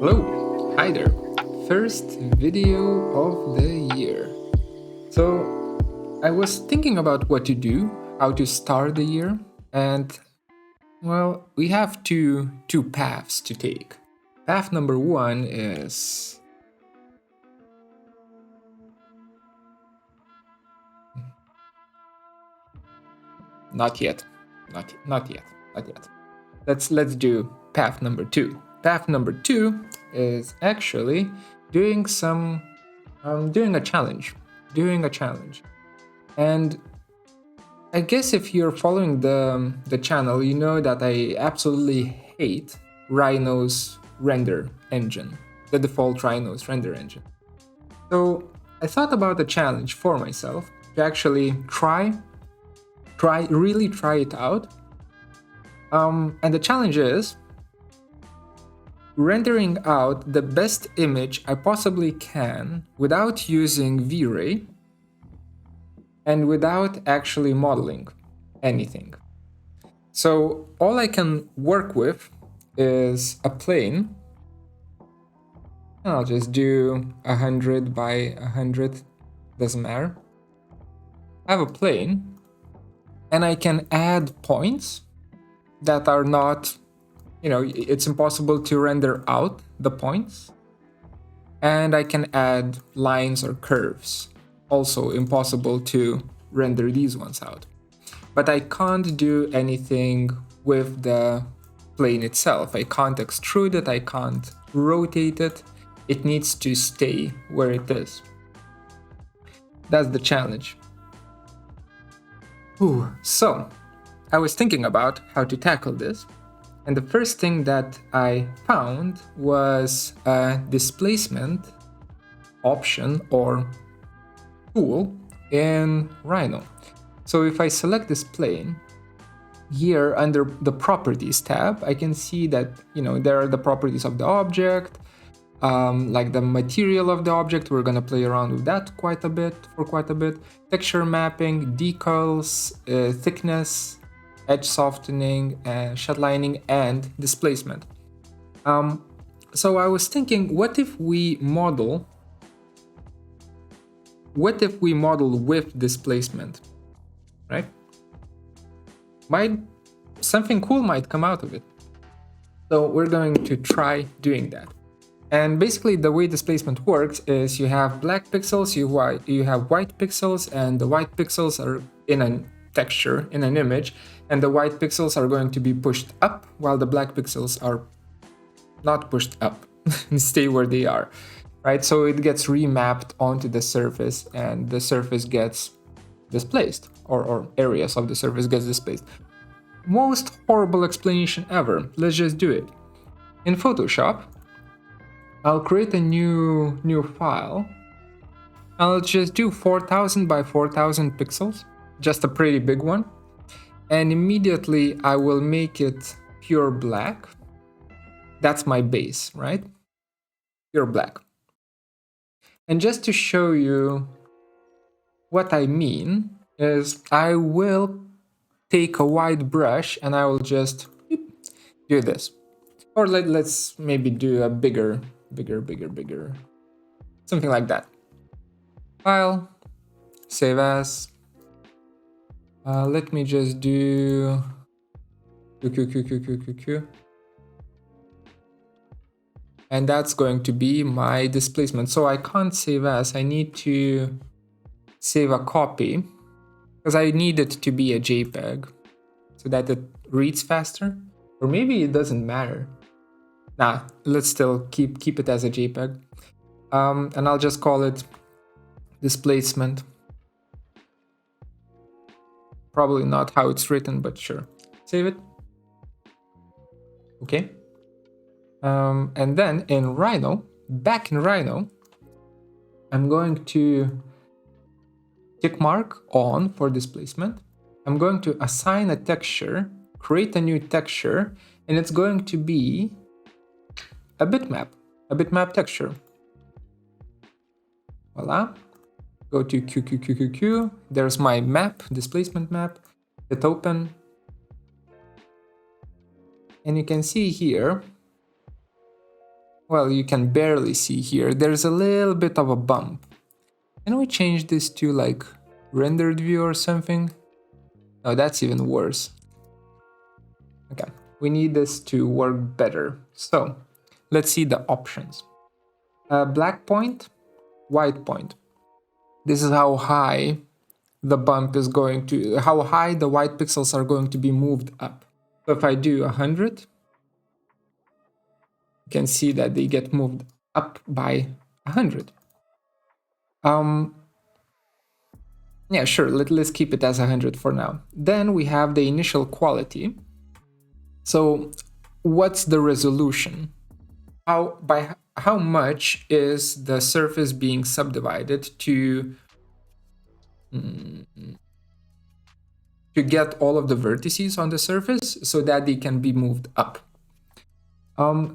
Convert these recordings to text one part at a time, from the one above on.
Hello, hi there. First video of the year. So, I was thinking about what to do, how to start the year, and well, we have two paths to take. Path number one is not yet, not yet. Let's do path number two. Path number two is actually doing some doing a challenge, and I guess if you're following the channel, you know that I absolutely hate Rhino's render engine, the default Rhino's render engine. So I thought about a challenge for myself to actually really try it out. And the challenge is rendering out the best image I possibly can without using VRAY and without actually modeling anything. So all I can work with is a plane. And I'll just do 100 by 100, doesn't matter. I have a plane, and I can add points that are not, it's impossible to render out the points. And I can add lines or curves, also impossible to render these ones out. But I can't do anything with the plane itself. I can't extrude it, I can't rotate it. It needs to stay where it is. That's the challenge. So, I was thinking about how to tackle this, and the first thing that I found was a displacement option or tool in Rhino. So if I select this plane, here under the properties tab, I can see that there are the properties of the object, like the material of the object. We're gonna play around with that for quite a bit. Texture mapping, decals, thickness, edge softening, shed lining, and displacement. So I was thinking, what if we model with displacement, right? Something cool might come out of it. So we're going to try doing that. And basically the way displacement works is you have black pixels, you have white pixels, and the white pixels are in a texture, in an image, and the white pixels are going to be pushed up while the black pixels are not pushed up and stay where they are, right? So it gets remapped onto the surface and the surface gets displaced, or areas of the surface gets displaced. Most horrible explanation ever. Let's just do it. In Photoshop, I'll create a new file. I'll just do 4000 by 4000 pixels, just a pretty big one. And immediately I will make it pure black. That's my base, right? Pure black. And just to show you what I mean is I will take a wide brush and I will just do this. Or let's maybe do a bigger, something like that. File, save as. Let me just do Q. And that's going to be my displacement. So I can't save as, I need to save a copy because I need it to be a JPEG so that it reads faster. Or maybe it doesn't matter. Nah, let's still keep it as a JPEG. And I'll just call it displacement. Probably not how it's written, but sure. Save it. Okay. And then in Rhino, back in Rhino, I'm going to tick mark on for displacement. I'm going to assign a texture, create a new texture, and it's going to be a bitmap texture. Voila. Go to Q. There's my map, displacement map. Hit open. And you can see here well, you can barely see here. There's a little bit of a bump. Can we change this to like rendered view or something? No, that's even worse. Okay, we need this to work better. So let's see the options. Black point, white point. This is how high the bump is going to, how high the white pixels are going to be moved up. So if I do 100, you can see that they get moved up by 100. Yeah, sure, let's keep it as 100 for now. Then we have the initial quality. So what's the resolution? By how much is the surface being subdivided to get all of the vertices on the surface so that they can be moved up?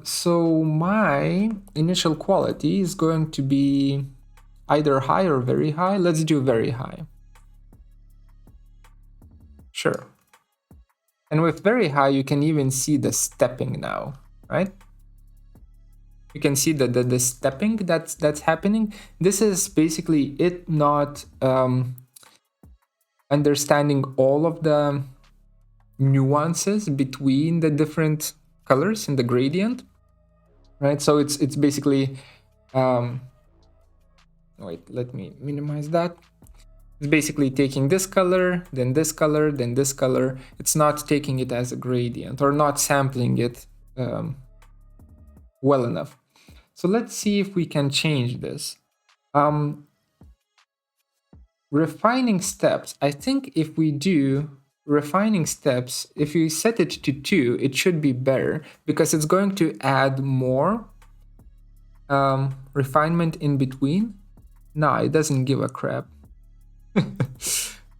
So my initial quality is going to be either high or very high. Let's do very high. Sure. And with very high, you can even see the stepping now, right? You can see the stepping that's happening. This is basically it not understanding all of the nuances between the different colors in the gradient, right? So it's basically, wait, let me minimize that. It's basically taking this color, then this color, then this color. It's not taking it as a gradient or not sampling it well enough. So let's see if we can change this. Refining steps. I think if we do refining steps, if you set it to 2, it should be better because it's going to add more refinement in between. No, it doesn't give a crap.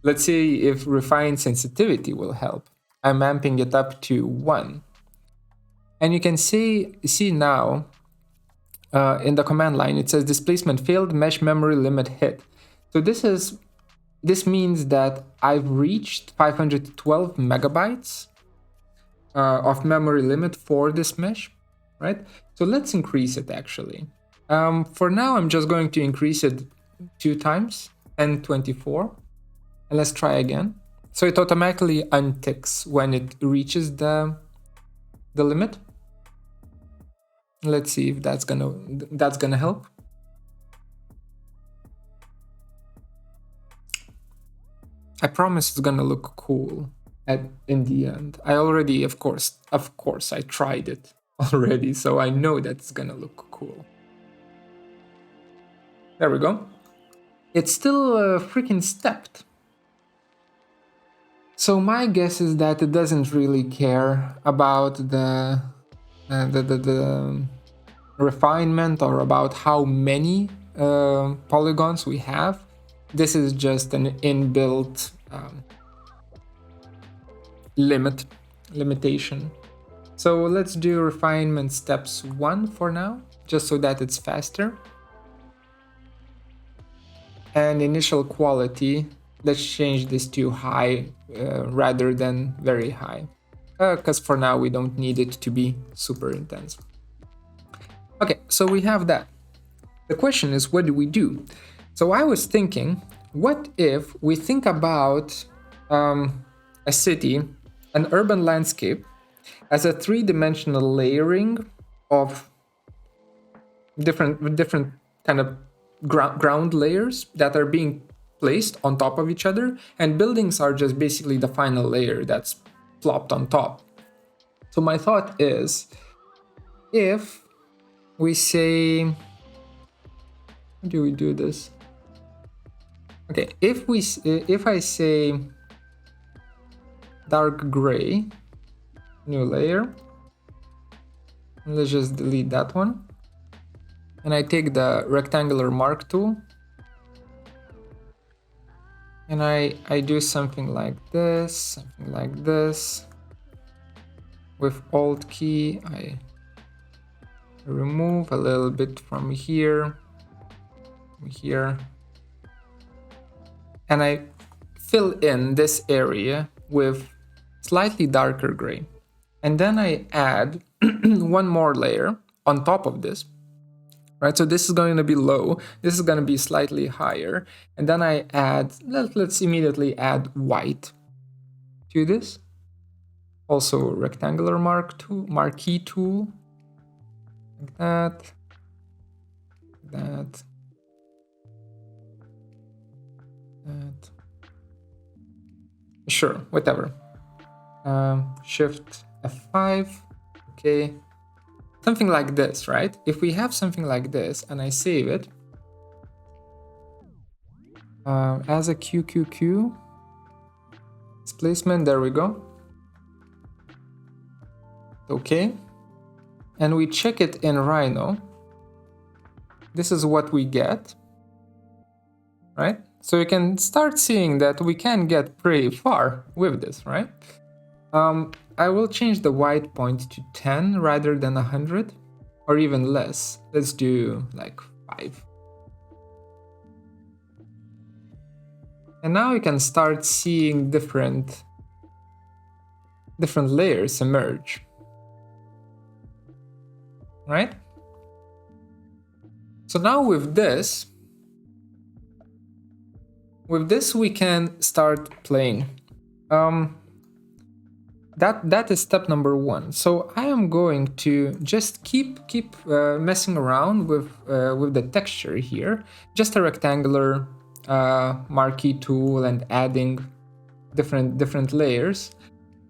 Let's see if refine sensitivity will help. I'm amping it up to 1. And you can see now in the command line, it says displacement failed, mesh memory limit hit. So this means that I've reached 512 megabytes of memory limit for this mesh, right? So let's increase it actually. For now, I'm just going to increase it 2 times, and 24. And let's try again. So it automatically unticks when it reaches the limit. Let's see if that's gonna help. I promise it's gonna look cool in the end. I already, of course, I tried it already, so I know that it's gonna look cool. There we go. It's still freaking stepped. So my guess is that it doesn't really care about the refinement or about how many polygons we have. This is just an inbuilt limitation. So let's do refinement steps 1 for now, just so that it's faster. And initial quality, let's change this to high rather than very high, because for now we don't need it to be super intense. Okay, so we have that. The question is, what do we do? So I was thinking, what if we think about a city, an urban landscape, as a 3-dimensional layering of different kind of ground layers that are being placed on top of each other, and buildings are just basically the final layer that's plopped on top. So my thought is, if we say, how do we do this? Okay, if I say dark gray, new layer, let's just delete that one. And I take the rectangular mark tool and I do something like this, With Alt key, I remove a little bit from here, and I fill in this area with slightly darker gray. And then I add one more layer, on top of this, right? So this is going to be low, this is going to be slightly higher, and then I add, let's immediately add white to this. Also rectangular marquee tool, like that, that. Sure, whatever. Shift F5, okay. Something like this, right? If we have something like this and I save it as a QQQ, displacement, there we go. Okay. And we check it in Rhino. This is what we get, right? So you can start seeing that we can get pretty far with this, right? I will change the white point to 10 rather than 100, or even less. Let's do like 5. And now you can start seeing different layers emerge, right? So now with this we can start playing. That is step number 1. So I am going to just keep messing around with the texture here, just a rectangular marquee tool and adding different layers.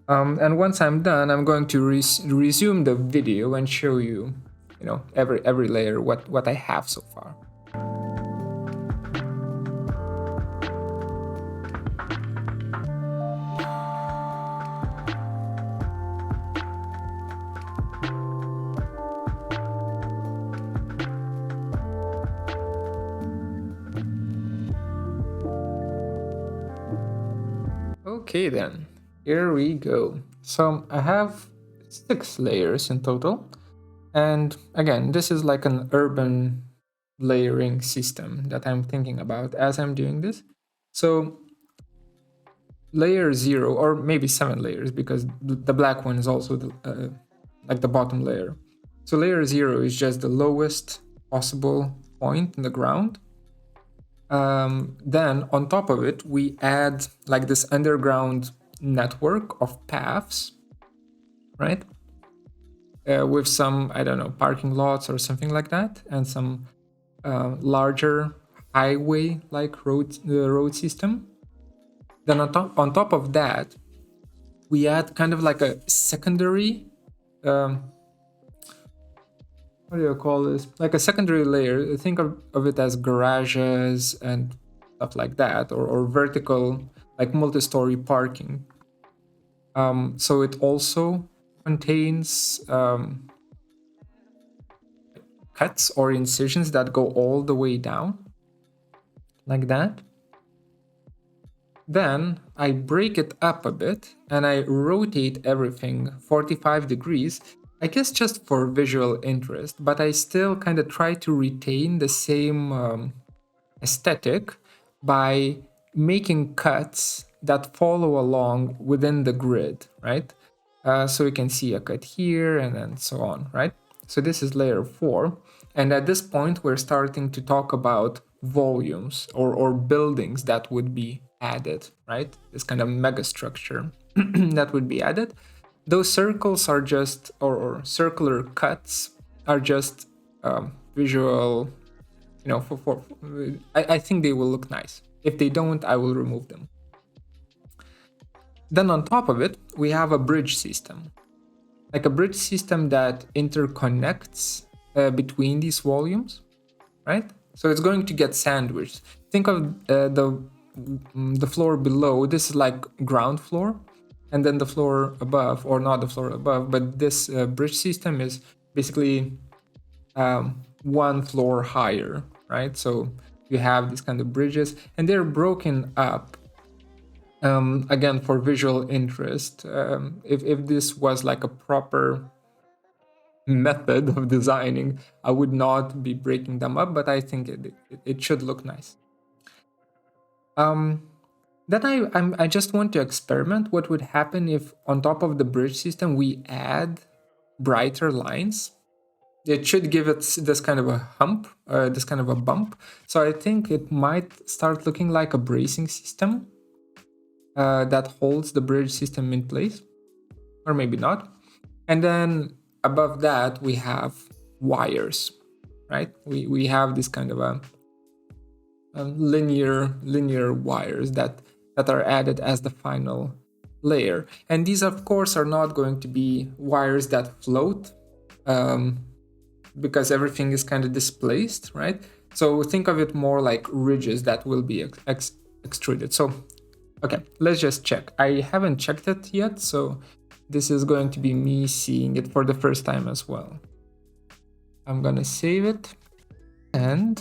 And once I'm done, I'm going to resume the video and show you, every layer what I have so far. Okay then, here we go. So I have 6 layers in total. And again, this is like an urban layering system that I'm thinking about as I'm doing this. So layer 0, or maybe 7 layers, because the black one is also like the bottom layer. So layer 0 is just the lowest possible point in the ground. Then on top of it, we add like this underground network of paths, right? With some, I don't know, parking lots or something like that, and some larger highway-like road system. Then on top of that, we add kind of like a secondary, what do you call this? Like a secondary layer. Think of it as garages and stuff like that, or vertical, like multi-story parking. So it also contains cuts or incisions that go all the way down, like that. Then I break it up a bit and I rotate everything 45 degrees, I guess just for visual interest, but I still kind of try to retain the same aesthetic by making cuts that follow along within the grid, right? So you can see a cut here and then so on, right? So this is layer 4. And at this point, we're starting to talk about volumes or buildings that would be added, right? This kind of mega structure that would be added. Those circles are just, or circular cuts are just visual, I think they will look nice. If they don't, I will remove them. Then on top of it, we have a bridge system. Like a bridge system that interconnects between these volumes, right? So it's going to get sandwiched. Think of the floor below. This is like ground floor, and then the floor above, or not the floor above, but this bridge system is basically one floor higher, right? So you have these kind of bridges, and they're broken up. Again, for visual interest, if this was like a proper method of designing, I would not be breaking them up, but I think it should look nice. Then I just want to experiment what would happen if on top of the bridge system we add brighter lines. it should give it this kind of a hump, this kind of a bump. So I think it might start looking like a bracing system that holds the bridge system in place, or maybe not. And then above that, we have wires, right? We have this kind of a linear wires that are added as the final layer. And these, of course, are not going to be wires that float, because everything is kind of displaced, right? So think of it more like ridges that will be extruded. So, okay, let's just check. I haven't checked it yet, so this is going to be me seeing it for the first time as well. I'm gonna save it, and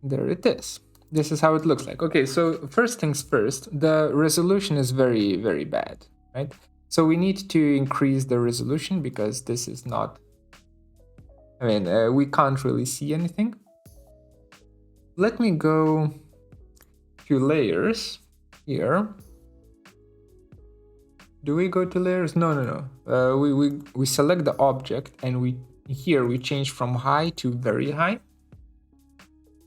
there it is. This is how it looks like. Okay, so first things first, the resolution is very, very bad, right? So we need to increase the resolution because this is not, I mean, we can't really see anything. Let me go to layers here. Do we go to layers? No. We select the object, and we change from high to very high.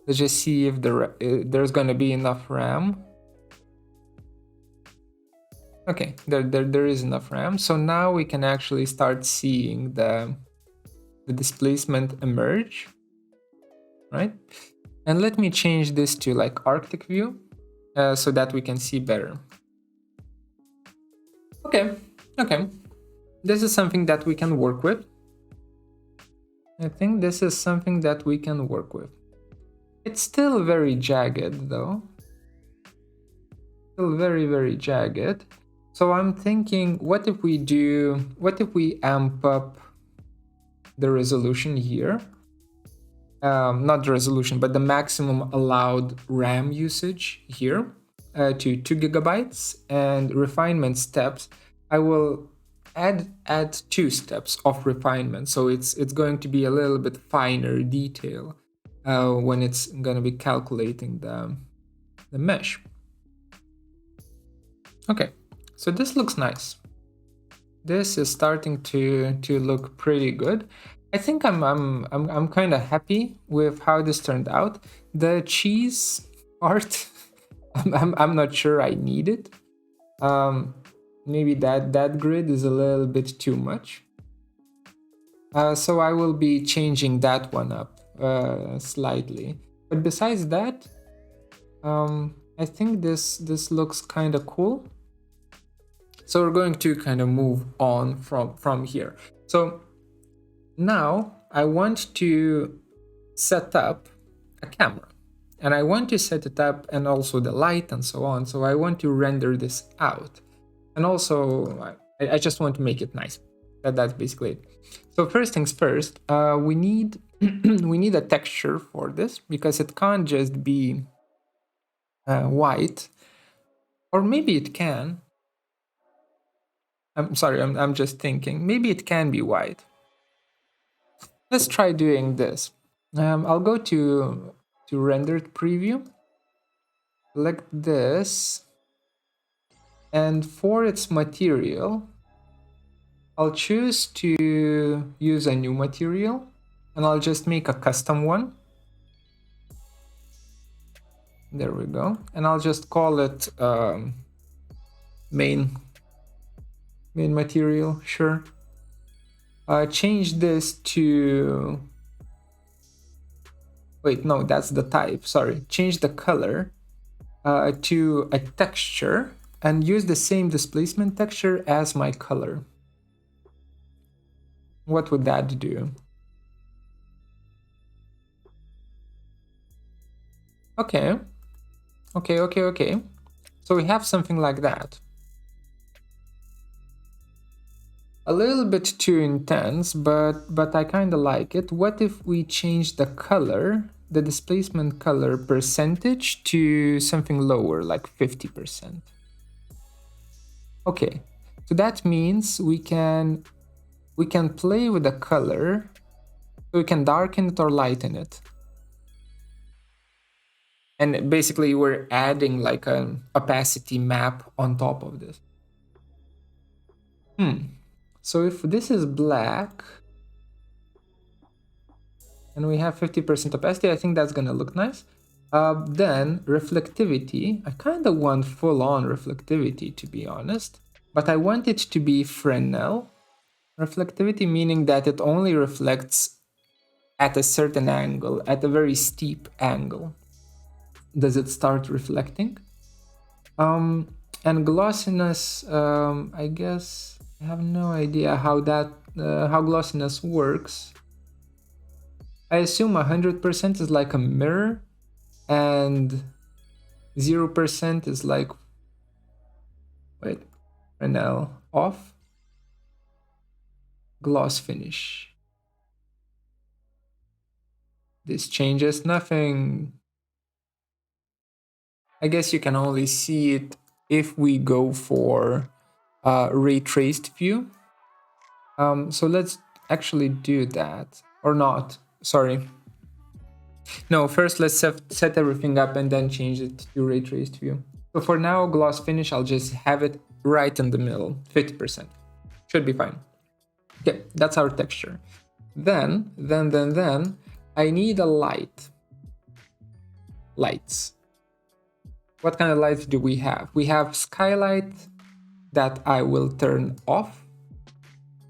Let's just see if there's gonna be enough RAM. Okay, there is enough RAM. So now we can actually start seeing the displacement emerge, right? And let me change this to like Arctic view, so that we can see better. Okay. This is something that we can work with. I think this is something that we can work with. It's still very jagged though. Still very, very jagged. So I'm thinking, what if we amp up the resolution here? Not the resolution, but the maximum allowed RAM usage here to 2 gigabytes, and refinement steps. I will add 2 steps of refinement, so it's going to be a little bit finer detail when it's going to be calculating the mesh. Okay, so this looks nice. This is starting to look pretty good. I think I'm kind of happy with how this turned out. The cheese part, I'm not sure I need it. Maybe that grid is a little bit too much. So I will be changing that one up slightly. But besides that, I think this looks kind of cool. So we're going to kind of move on from here. So now I want to set up a camera, and I want to set it up, and also the light and so on. So I want to render this out, and also I just want to make it nice. That's basically it. So first things first, we need we need a texture for this, because it can't just be white, or maybe it can. I'm sorry, I'm just thinking. Maybe it can be white. Let's try doing this. I'll go to rendered preview, select this, and for its material, I'll choose to use a new material, and I'll just make a custom one. There we go. And I'll just call it main material, sure. Change this to, wait, no, that's the type, sorry. Change the color to a texture, and use the same displacement texture as my color. What would that do? Okay. So we have something like that. A little bit too intense, but I kind of like it. What if we change the color, the displacement color percentage, to something lower, like 50%? Okay, so that means we can play with the color, so we can darken it or lighten it. And basically we're adding like an opacity map on top of this. So if this is black, And we have 50% opacity. I think that's gonna look nice. Then reflectivity. I kind of want full-on reflectivity, to be honest, but I want it to be Fresnel reflectivity, meaning that it only reflects at a certain angle, at a very steep angle. Does it start reflecting? And glossiness, I guess I have no idea how glossiness works. I assume 100% is like a mirror, and 0% is like, wait, Fresnel off, gloss finish. This changes nothing. I guess you can only see it if we go for ray traced view. So let's actually do that, or not, sorry. No, first let's set everything up and then change it to ray traced view. So for now, gloss finish, I'll just have it right in the middle, 50%. Should be fine. Okay, that's our texture. Then, I need a light. Lights. What kind of lights do we have? We have skylight that I will turn off.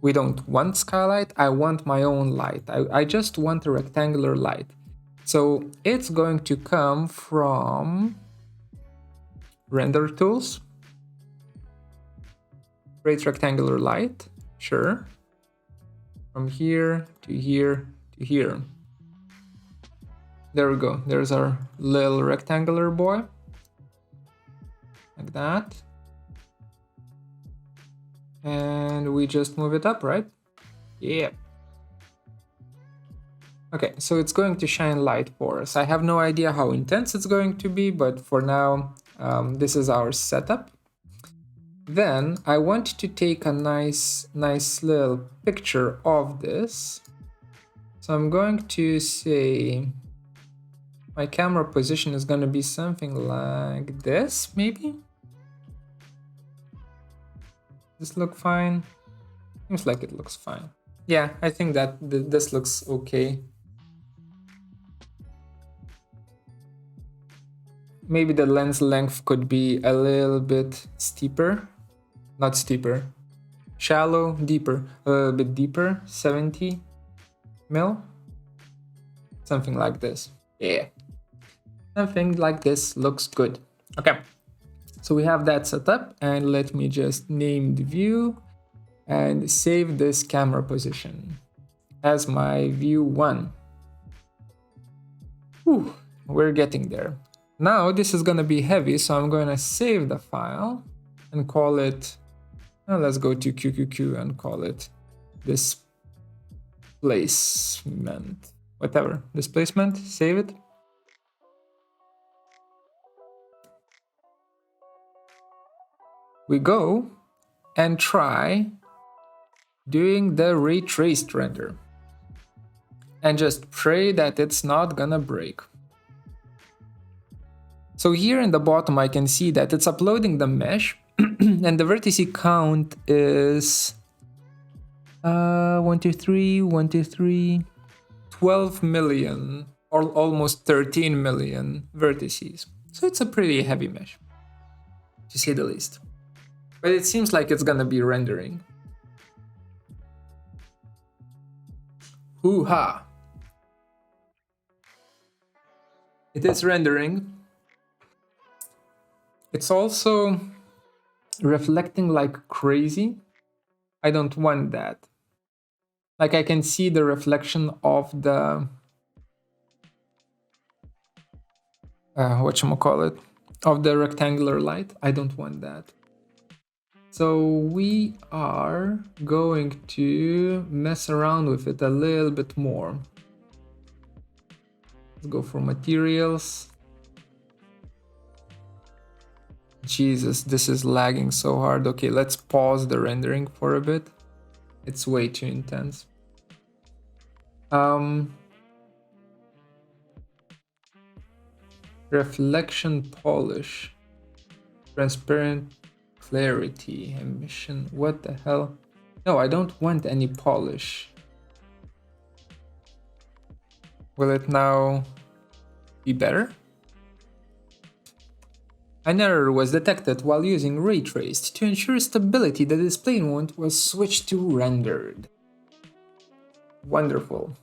We don't want skylight, I want my own light. I just want a rectangular light. So it's going to come from render tools, create rectangular light, sure. From here to here to here. There we go, there's our little rectangular boy. Like that. And we just move it up, right? Yeah. Okay, so it's going to shine light for us. I have no idea how intense it's going to be, but for now, this is our setup. Then I want to take a nice little picture of this. So I'm going to say my camera position is going to be something like this, maybe? Does this look fine? Seems like it looks fine. Yeah, I think that this looks okay. Maybe the lens length could be a little bit steeper. Not steeper. Shallow, deeper. A little bit deeper. 70 mil. Something like this. Yeah. Something like this looks good. Okay. So we have that set up, and let me just name the view and save this camera position as my view 1. Whew, we're getting there. Now this is gonna be heavy, so I'm gonna save the file and call it, let's go to QQQ and call it Displacement, whatever, Displacement, save it. We go and try doing the ray traced render and just pray that it's not gonna break. So here in the bottom I can see that it's uploading the mesh and the vertex count is 1, 2, 3, 12 million or almost 13 million vertices. So it's a pretty heavy mesh, to say the least. But it seems like it's gonna be rendering. Hoo-ha! It is rendering. It's also reflecting like crazy. I don't want that. Like I can see the reflection of the whatchamacallit, of the rectangular light. I don't want that. So we are going to mess around with it a little bit more. Let's go for materials. Jesus, this is lagging so hard. Okay, let's pause the rendering for a bit. It's way too intense. Reflection polish. Transparent clarity. Emission. What the hell? No, I don't want any polish. Will it now be better? An error was detected while using ray traced. To ensure stability, the displacement was switched to rendered. Wonderful.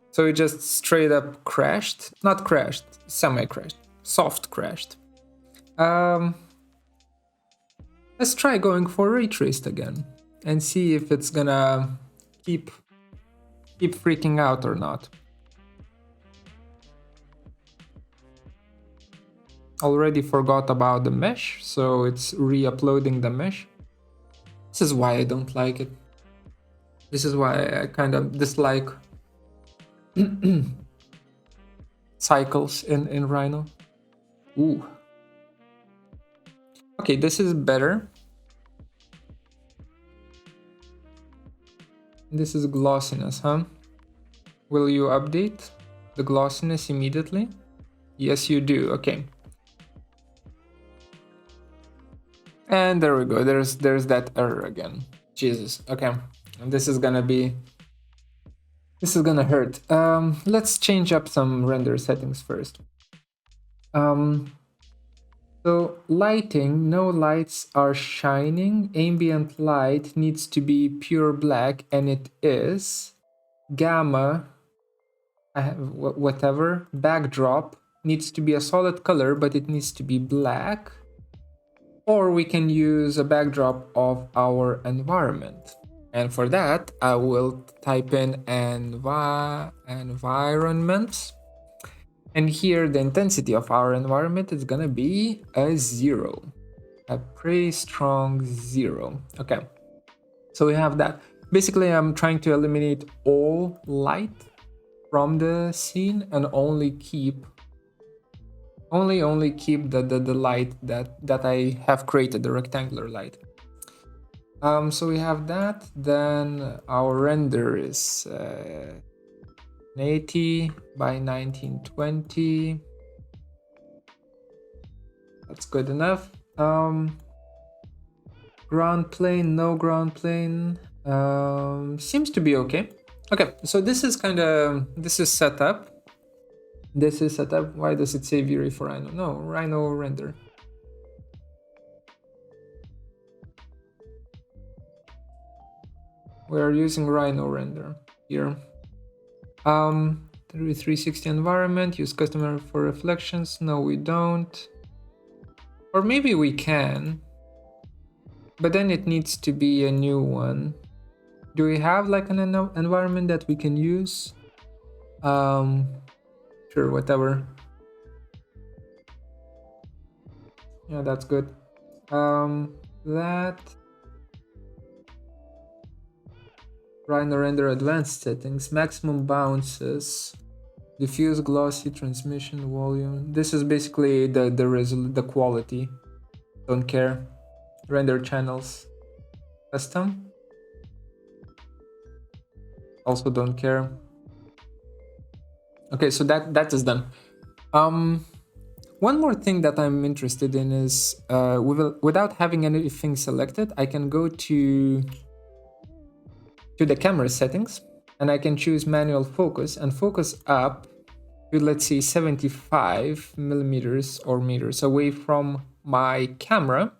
So it just straight up crashed? Not crashed, semi-crashed. Soft crashed. Let's try going for ray traced again and see if it's gonna keep freaking out or not. Already forgot about the mesh, so it's re-uploading the mesh. This is why I don't like it. This is why I kind of dislike cycles in Rhino. Ooh. Okay, this is better. This is glossiness, huh? Will you update the glossiness immediately? Yes, you do. Okay. And there we go. There's that error again. Jesus. Okay. And this is gonna hurt. Let's change up some render settings first. So lighting, no lights are shining. Ambient light needs to be pure black, and it is. Gamma, whatever, backdrop needs to be a solid color, but it needs to be black. Or we can use a backdrop of our environment. And for that, I will type in environments. And here the intensity of our environment is gonna be a 0. A pretty strong 0. Okay. So we have that. Basically, I'm trying to eliminate all light from the scene and only keep the light that I have created, the rectangular light. So we have that. Then our render is 80 by 1920. That's good enough. Ground plane, no ground plane. Seems to be okay. Okay, so this is set up. This is set up. Why does it say VRAY for Rhino? No, Rhino render. We're using Rhino render here. 360 environment, use customer for reflections. No, we don't. Or maybe we can. But then it needs to be a new one. Do we have like an environment that we can use? Sure, whatever. Yeah, that's good. That Rhino render advanced settings, maximum bounces, diffuse, glossy, transmission, volume. This is basically the quality. Don't care. Render channels, custom. Also don't care. Okay, so that is done. One more thing that I'm interested in is without having anything selected, I can go to the camera settings and I can choose manual focus and focus up to, let's say, 75 millimeters or meters away from my camera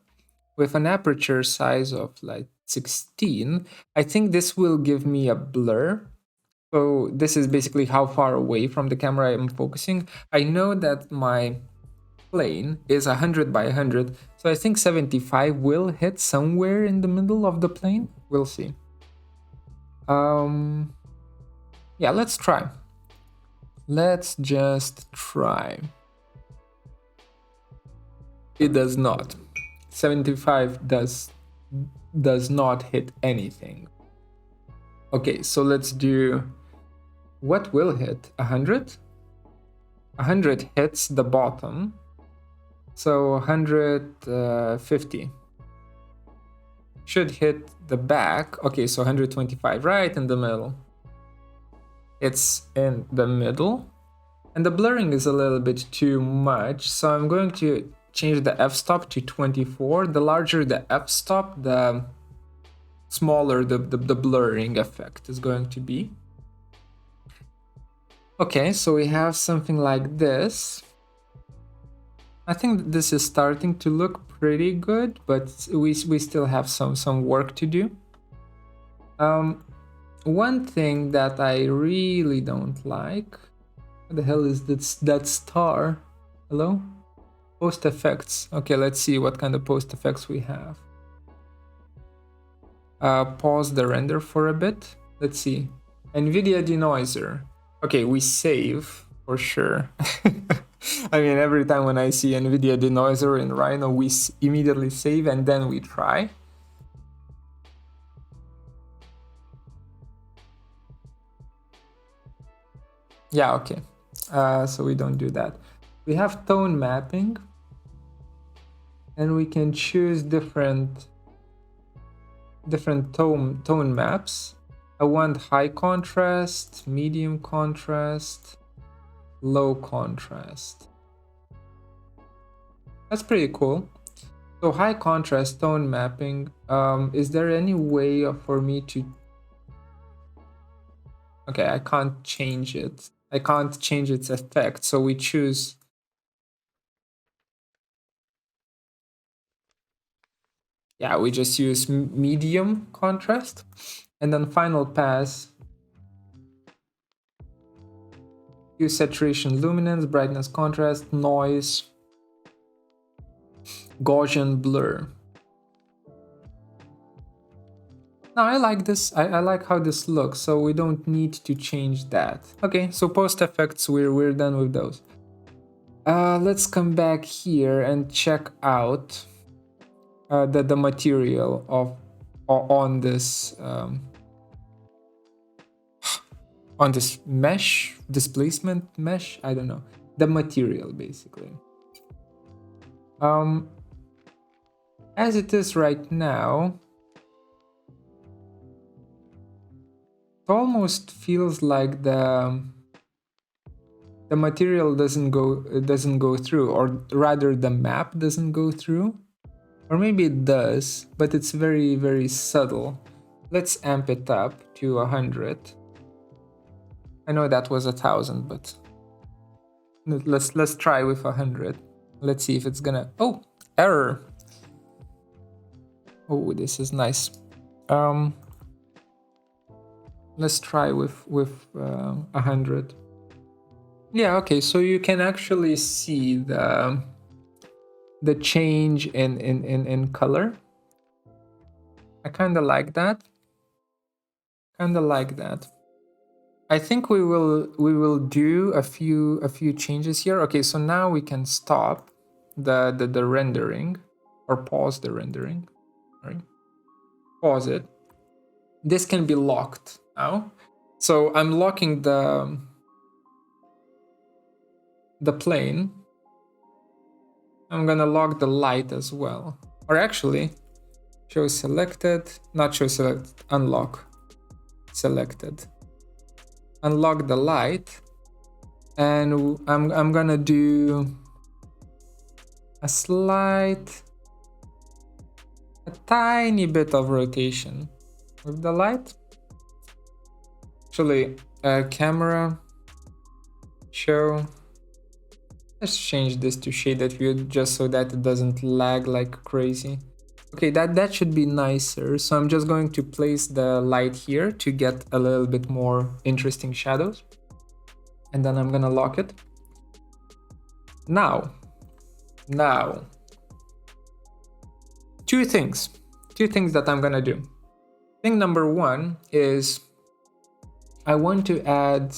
with an aperture size of like 16. I think this will give me a blur. So this is basically how far away from the camera I'm focusing. I know that my plane is 100 by 100, so I think 75 will hit somewhere in the middle of the plane. We'll see. Yeah, let's try. Let's just try. It does not. 75 does not hit anything. Okay, so let's do what will hit 100. 100 hits the bottom, so 150 should hit the back. Okay, so 125 right in the middle. It's in the middle, and the blurring is a little bit too much, so I'm going to change the f-stop to 24. The larger the f-stop, the smaller the blurring effect is going to be. Okay, so we have something like this. I think this is starting to look pretty good, but we still have some work to do. One thing that I really don't like. What the hell is that star? Hello? Post effects. Okay, let's see what kind of post effects we have. Pause the render for a bit. Let's see. NVIDIA denoiser. Okay, we save for sure. I mean, every time when I see NVIDIA denoiser in Rhino, we immediately save and then we try. Yeah, okay. So we don't do that. We have tone mapping. And we can choose different tone maps. I want high contrast, medium contrast, low contrast. That's pretty cool. So high contrast tone mapping, is there any way for me to... Okay, I can't change it. I can't change its effect, so we choose... Yeah, we just use medium contrast. And then final pass, use saturation, luminance, brightness, contrast, noise, Gaussian blur. Now I like this. I like how this looks, so we don't need to change that. Okay, so post effects, we're done with those. Let's come back here and check out the material of on this on this mesh, displacement mesh. I don't know, the material basically. As it is right now, it almost feels like the material doesn't go through, or rather the map doesn't go through, or maybe it does, but it's very, very subtle. Let's amp it up to 100. I know that was 1,000, but let's try with 100. Let's see if it's gonna... Oh, error. Oh, this is nice. Let's try with 100. Yeah, okay, so you can actually see the change in color. I kind of like that. I think we will do a few changes here. Okay, so now we can stop the rendering, or pause the rendering. Sorry. Pause it. This can be locked now. So I'm locking the plane. I'm gonna lock the light as well. Or actually, show selected, not show selected, unlock selected. Unlock the light, and I'm gonna do a tiny bit of rotation with the light. Actually, camera, show. Let's change this to shaded view just so that it doesn't lag like crazy. Okay, that should be nicer. So I'm just going to place the light here to get a little bit more interesting shadows. And then I'm gonna lock it. Now, two things that I'm gonna do. Thing number one is I want to add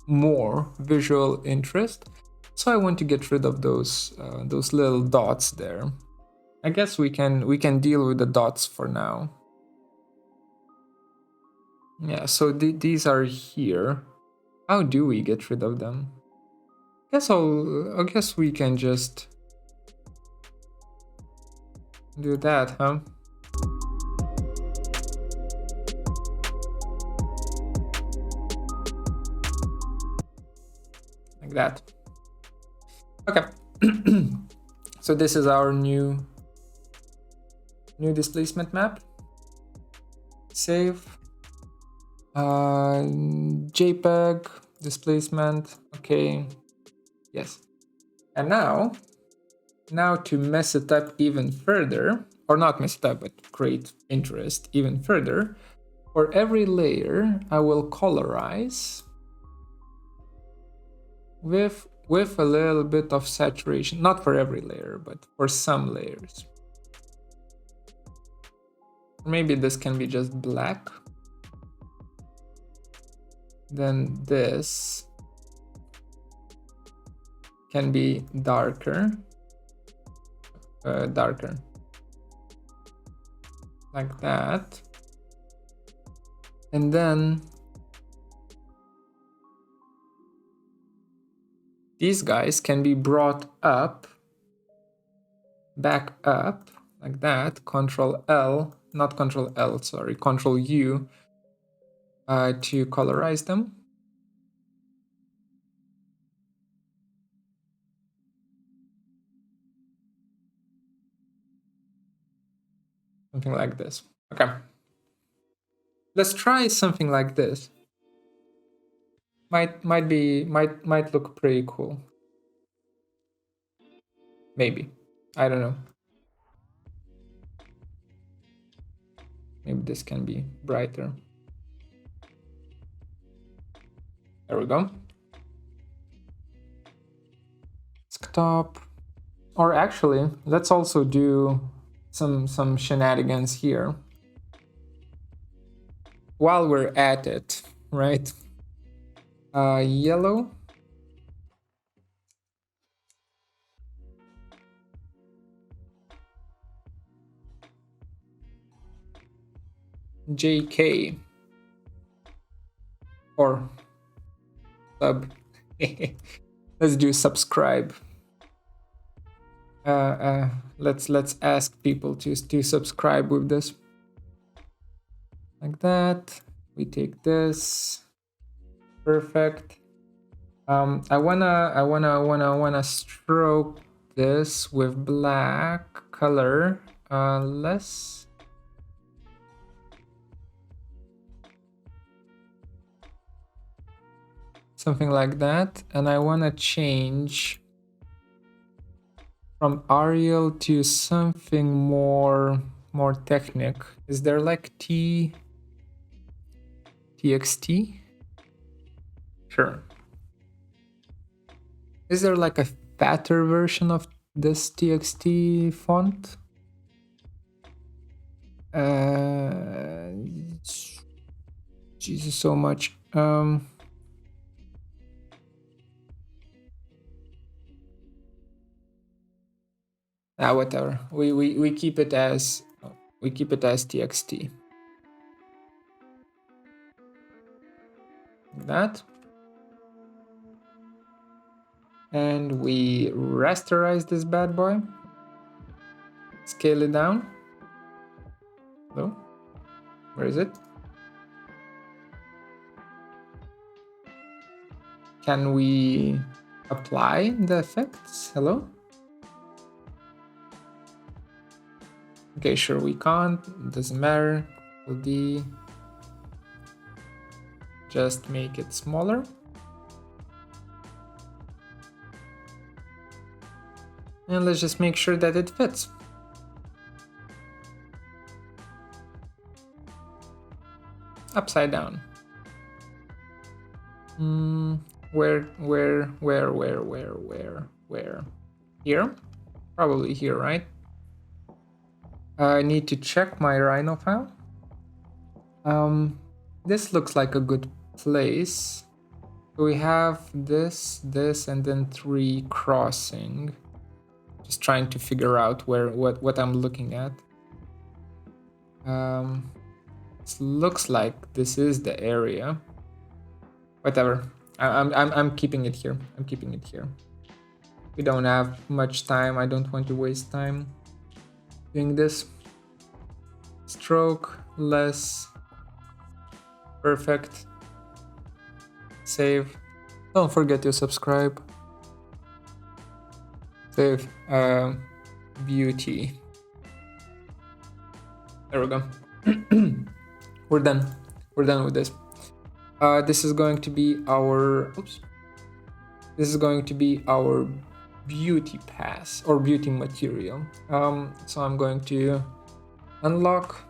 more visual interest. So I want to get rid of those little dots there. I guess we can deal with the dots for now. Yeah, so these are here. How do we get rid of them? I guess we can just do that, huh? Like that. Okay. So this is our new displacement map. Save. JPEG. displacement, okay, yes. And now to mess it up even further, or not mess it up, but create interest even further, for every layer, I will colorize with a little bit of saturation. Not for every layer, but for some layers. Maybe this can be just black. Then this can be darker. Darker. Like that. And then these guys can be brought up, back up, like that. Control L, not Control L, sorry, Control U to colorize them. Something like this. Okay. Let's try something like this. Might look pretty cool. Maybe. I don't know. Maybe this can be brighter. There we go. Stop. Or actually, let's also do some shenanigans here. While we're at it, right? Yellow. JK. Or sub. Let's do subscribe. Let's ask people to subscribe with this. Like that. We take this. Perfect. I wanna stroke this with black color. Less. Something like that. And I wanna change from Arial to something more technic. Is there like TXT? Sure. Is there like a fatter version of this TXT font? Jesus, so much. Whatever. We keep it as TXT. Like that. And we rasterize this bad boy. Scale it down. Hello? Where is it? Can we apply the effects? Hello? Okay, sure, we can't. It doesn't matter. Will be just make it smaller. And let's just make sure that it fits. Upside down. Where? Here? Probably here, right? I need to check my Rhino file. This looks like a good place. So we have this, and then 3 crossing. Just trying to figure out what I'm looking at. It looks like this is the area. Whatever. I'm keeping it here. I'm keeping it here. We don't have much time. I don't want to waste time doing this. Stroke less. Perfect. Save. Don't forget to subscribe. Save. Beauty. There we go. We're done. We're done with this. This is going to be our, oops. This is going to be our beauty pass or beauty material. So I'm going to unlock,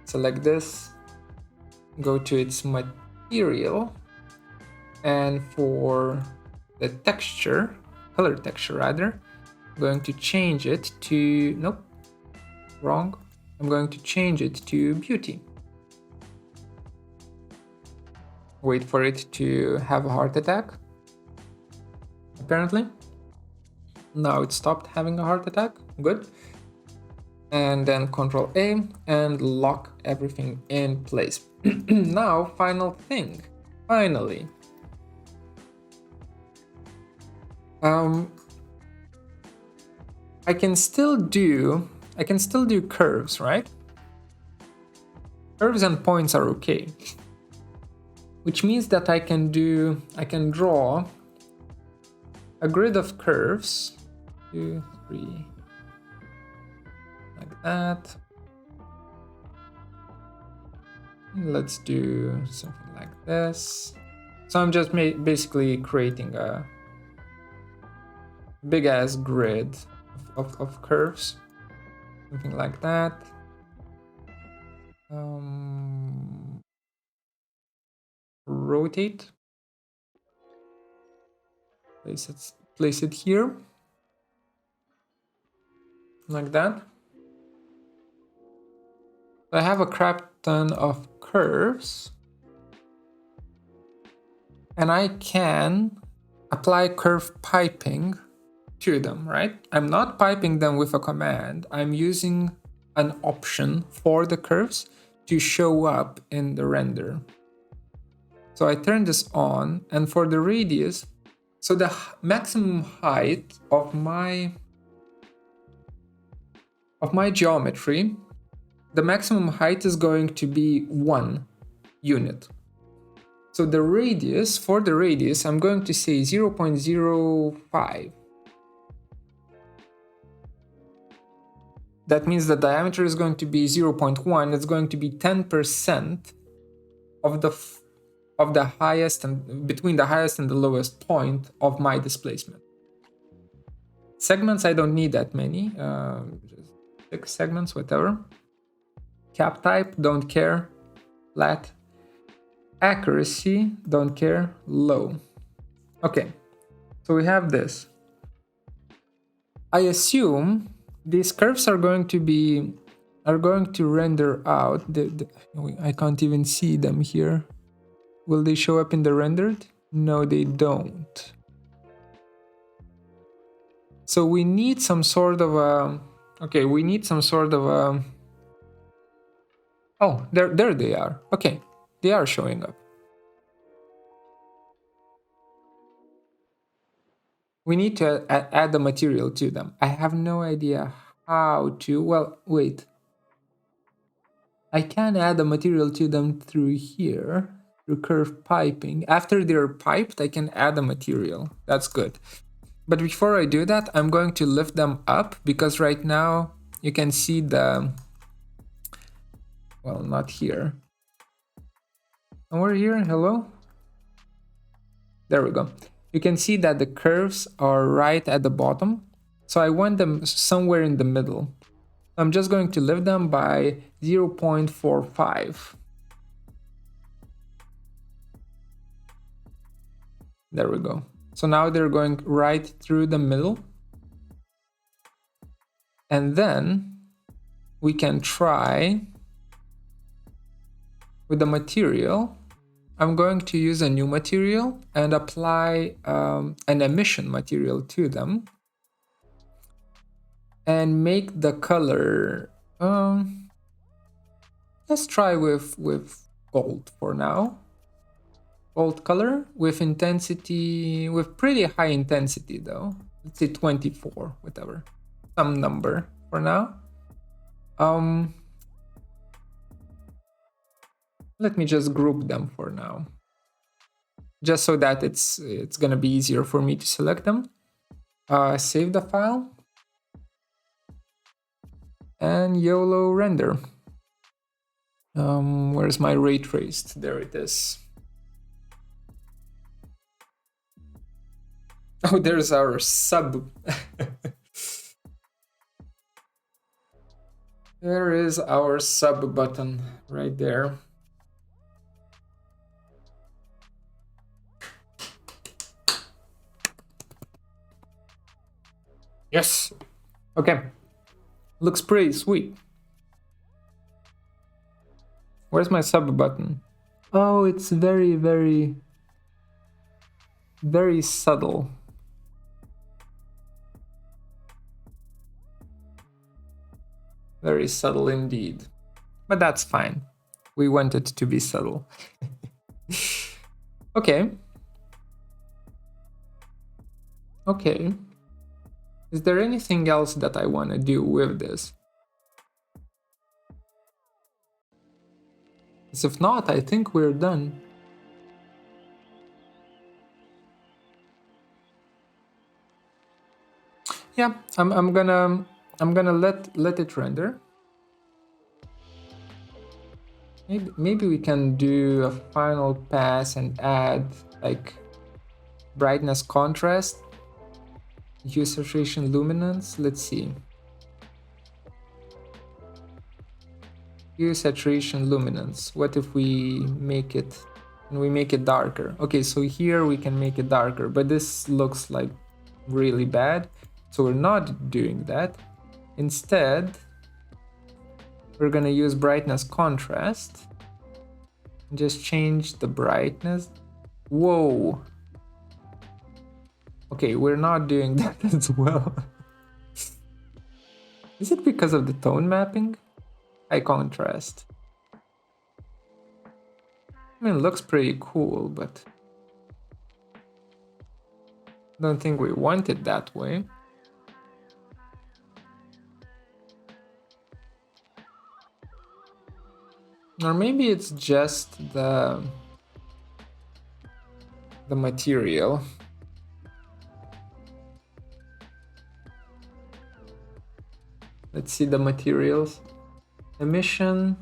select this, go to its material, and for the texture, color texture rather, I'm going to change it to, nope, wrong. I'm going to change it to beauty. Wait for it to have a heart attack. Apparently. Now it stopped having a heart attack. Good. And then Control A and lock everything in place. Now, final thing. Finally. I can still do curves, right? Curves and points are okay. Which means that I can draw a grid of curves. 2, 3, like that. Let's do something like this. So I'm just basically creating a big ass grid of curves, something like that. Rotate. Place it here, like that. I have a crap ton of curves, and I can apply curve piping to them, right? I'm not piping them with a command. I'm using an option for the curves to show up in the render. So I turn this on, and for the radius, so the maximum height of my geometry, the maximum height is going to be 1 unit. So the radius, for the radius, I'm going to say 0.05. That means the diameter is going to be 0.1. It's going to be 10% of the highest and between the highest and the lowest point of my displacement. Segments, I don't need that many. Just 6 segments, whatever. Cap type, don't care. Flat. Accuracy, don't care. Low. Okay, so we have this. I assume these curves are going to render out. I can't even see them here. Will they show up in the rendered? No, they don't. So we need some sort of a. Okay, we need some sort of a. Oh, there they are. Okay, they are showing up. We need to add the material to them. I have no idea how to. Well, wait. I can add the material to them through here, through curve piping. After they're piped, I can add the material. That's good. But before I do that, I'm going to lift them up because right now you can see the, well, not here. And we're here, hello? There we go. You can see that the curves are right at the bottom. So I want them somewhere in the middle. I'm just going to lift them by 0.45. There we go. So now they're going right through the middle. And then we can try with the material. I'm going to use a new material and apply an emission material to them. And make the color, let's try with gold for now. Gold color with intensity, with pretty high intensity though. Let's say 24, whatever. Some number for now. Let me just group them for now. Just so that it's gonna be easier for me to select them. Save the file. And YOLO render. Where's my ray traced? There it is. Oh, there's our sub. There is our sub button right there. Yes. Okay. Looks pretty sweet. Where's my sub button? Oh, it's very, very, very subtle. Very subtle indeed. But that's fine. We want it to be subtle. Okay. Okay. Is there anything else that I want to do with this? Because if not, I think we're done. Yeah, I'm gonna let it render. Maybe we can do a final pass and add like brightness contrast, hue saturation luminance. Let's see. Hue saturation luminance. What if we make it and we make it darker? Okay, so here we can make it darker, but this looks like really bad. So we're not doing that. Instead, we're gonna use brightness contrast. Just change the brightness. Whoa. Okay, we're not doing that as well. Is it because of the tone mapping? High contrast. I mean, it looks pretty cool, but I don't think we want it that way. Or maybe it's just the material. Let's see the materials. Emission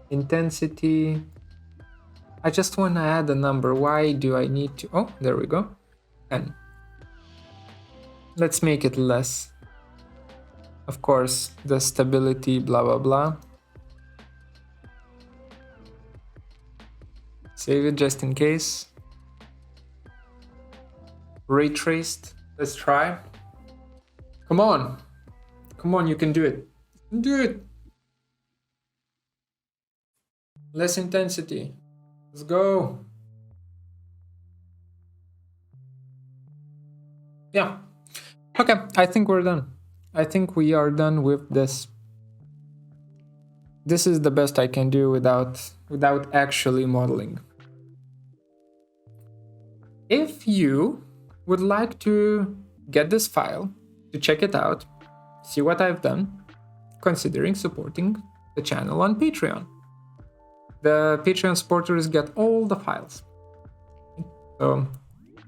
intensity. I just want to add a number. Why do I need to? Oh, there we go. 10. Let's make it less. Of course, the stability, blah, blah, blah. Save it just in case. Ray traced. Let's try. Come on. Come on, you can do it. Do it. Less intensity. Let's go. Yeah. Okay, I think we're done. I think we are done with this. This is the best I can do without actually modeling. If you would like to get this file, to check it out, see what I've done, considering supporting the channel on Patreon. The Patreon supporters get all the files. So,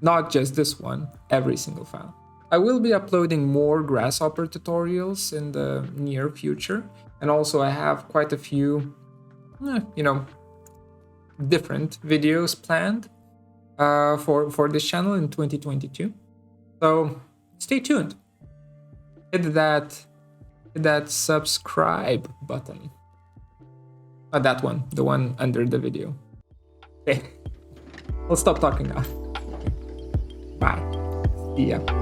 not just this one, every single file. I will be uploading more Grasshopper tutorials in the near future. And also I have quite a few, different videos planned for this channel in 2022. So stay tuned. Hit that subscribe button. Not that one, the one under the video. Okay, I'll stop talking now. Bye. See ya.